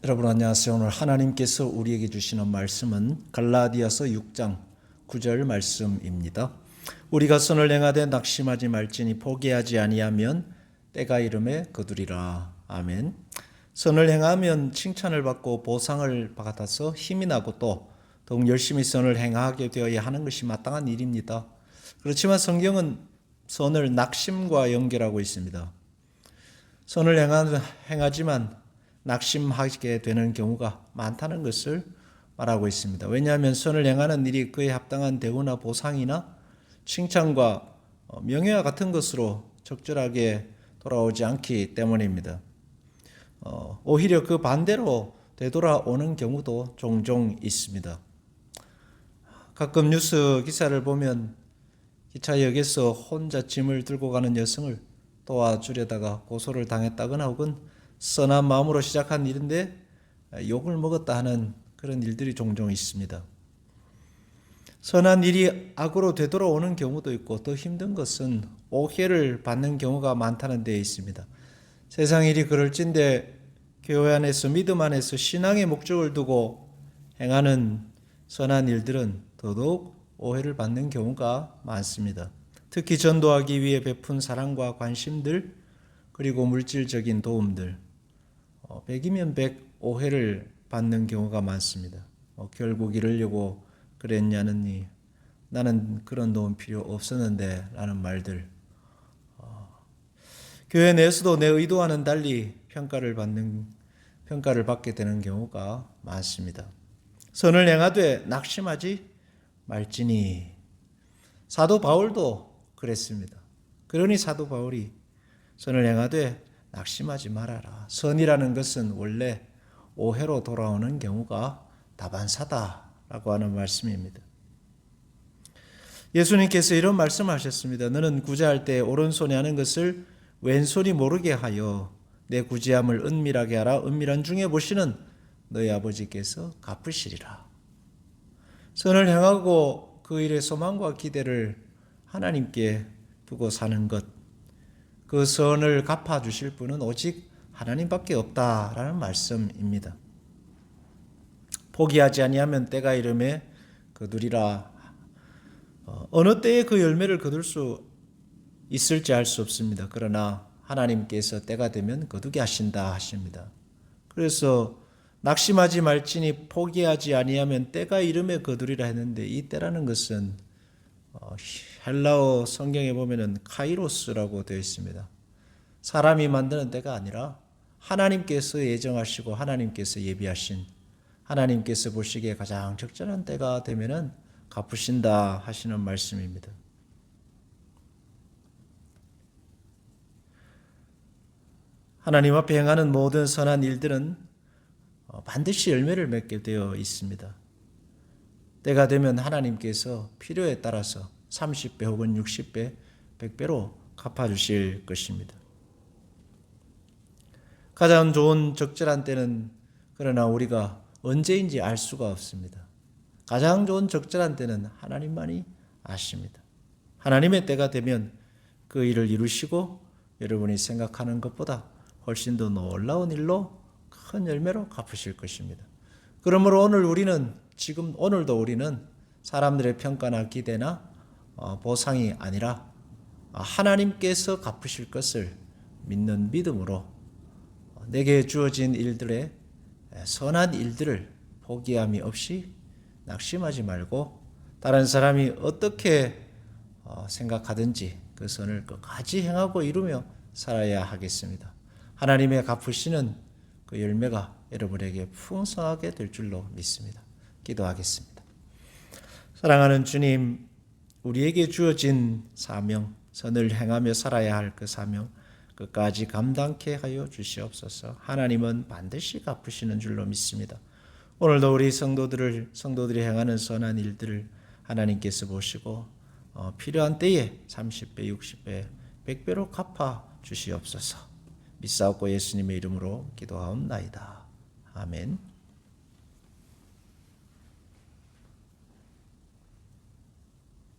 여러분 안녕하세요. 오늘 하나님께서 우리에게 주시는 말씀은 갈라디아서 6장 9절 말씀입니다. 우리가 선을 행하되 낙심하지 말지니 포기하지 아니하면 때가 이름에 거두리라. 아멘. 선을 행하면 칭찬을 받고 보상을 받아서 힘이 나고 또 더욱 열심히 선을 행하게 되어야 하는 것이 마땅한 일입니다. 그렇지만 성경은 선을 낙심과 연결하고 있습니다. 선을 행하지만 낙심하게 되는 경우가 많다는 것을 말하고 있습니다. 왜냐하면 선을 행하는 일이 그에 합당한 대우나 보상이나 칭찬과 명예와 같은 것으로 적절하게 돌아오지 않기 때문입니다. 오히려 그 반대로 되돌아오는 경우도 종종 있습니다. 가끔 뉴스 기사를 보면 기차역에서 혼자 짐을 들고 가는 여성을 도와주려다가 고소를 당했다거나 혹은 선한 마음으로 시작한 일인데 욕을 먹었다 하는 그런 일들이 종종 있습니다. 선한 일이 악으로 되돌아오는 경우도 있고 더 힘든 것은 오해를 받는 경우가 많다는 데에 있습니다. 세상 일이 그럴진데 교회 안에서 믿음 안에서 신앙의 목적을 두고 행하는 선한 일들은 더더욱 오해를 받는 경우가 많습니다. 특히 전도하기 위해 베푼 사랑과 관심들 그리고 물질적인 도움들 100이면 100 오해를 받는 경우가 많습니다. 결국 이러려고 그랬냐느니 나는 그런 도움 필요 없었는데 라는 말들. 교회 내에서도 내 의도와는 달리 평가를 받게 되는 경우가 많습니다. 선을 행하되 낙심하지 말지니. 사도 바울도 그랬습니다. 그러니 사도 바울이 선을 행하되 낙심하지 말아라. 선이라는 것은 원래 오해로 돌아오는 경우가 다반사다라고 하는 말씀입니다. 예수님께서 이런 말씀하셨습니다. 너는 구제할 때 오른손이 하는 것을 왼손이 모르게 하여 내 구제함을 은밀하게 하라. 은밀한 중에 보시는 너희 아버지께서 갚으시리라. 선을 행하고 그 일의 소망과 기대를 하나님께 두고 사는 것, 그 선을 갚아주실 분은 오직 하나님밖에 없다라는 말씀입니다. 포기하지 아니하면 때가 이름에 거두리라. 어느 때에 그 열매를 거둘 수 있을지 알 수 없습니다. 그러나 하나님께서 때가 되면 거두게 하신다 하십니다. 그래서 낙심하지 말지니 포기하지 아니하면 때가 이름에 거두리라 했는데 이 때라는 것은 헬라어 성경에 보면은 카이로스라고 되어 있습니다. 사람이 만드는 때가 아니라 하나님께서 예정하시고 하나님께서 예비하신, 하나님께서 보시기에 가장 적절한 때가 되면은 갚으신다 하시는 말씀입니다. 하나님 앞에 행하는 모든 선한 일들은 반드시 열매를 맺게 되어 있습니다. 때가 되면 하나님께서 필요에 따라서 30배 혹은 60배, 100배로 갚아주실 것입니다. 가장 좋은 적절한 때는 그러나 우리가 언제인지 알 수가 없습니다. 가장 좋은 적절한 때는 하나님만이 아십니다. 하나님의 때가 되면 그 일을 이루시고 여러분이 생각하는 것보다 훨씬 더 놀라운 일로 큰 열매로 갚으실 것입니다. 그러므로 오늘도 우리는 사람들의 평가나 기대나 보상이 아니라 하나님께서 갚으실 것을 믿는 믿음으로 내게 주어진 일들의 선한 일들을 포기함이 없이 낙심하지 말고 다른 사람이 어떻게 생각하든지 그 선을 끝까지 행하고 이루며 살아야 하겠습니다. 하나님의 갚으시는 그 열매가 여러분에게 풍성하게 될 줄로 믿습니다. 기도하겠습니다. 사랑하는 주님, 우리에게 주어진 사명, 선을 행하며 살아야 할 그 사명 끝까지 감당케 하여 주시옵소서. 하나님은 반드시 갚으시는 줄로 믿습니다. 오늘도 우리 성도들이 행하는 선한 일들을 하나님께서 보시고 필요한 때에 30배, 60배, 100배로 갚아 주시옵소서. 믿사옵고 예수님의 이름으로 기도하옵나이다. 아멘.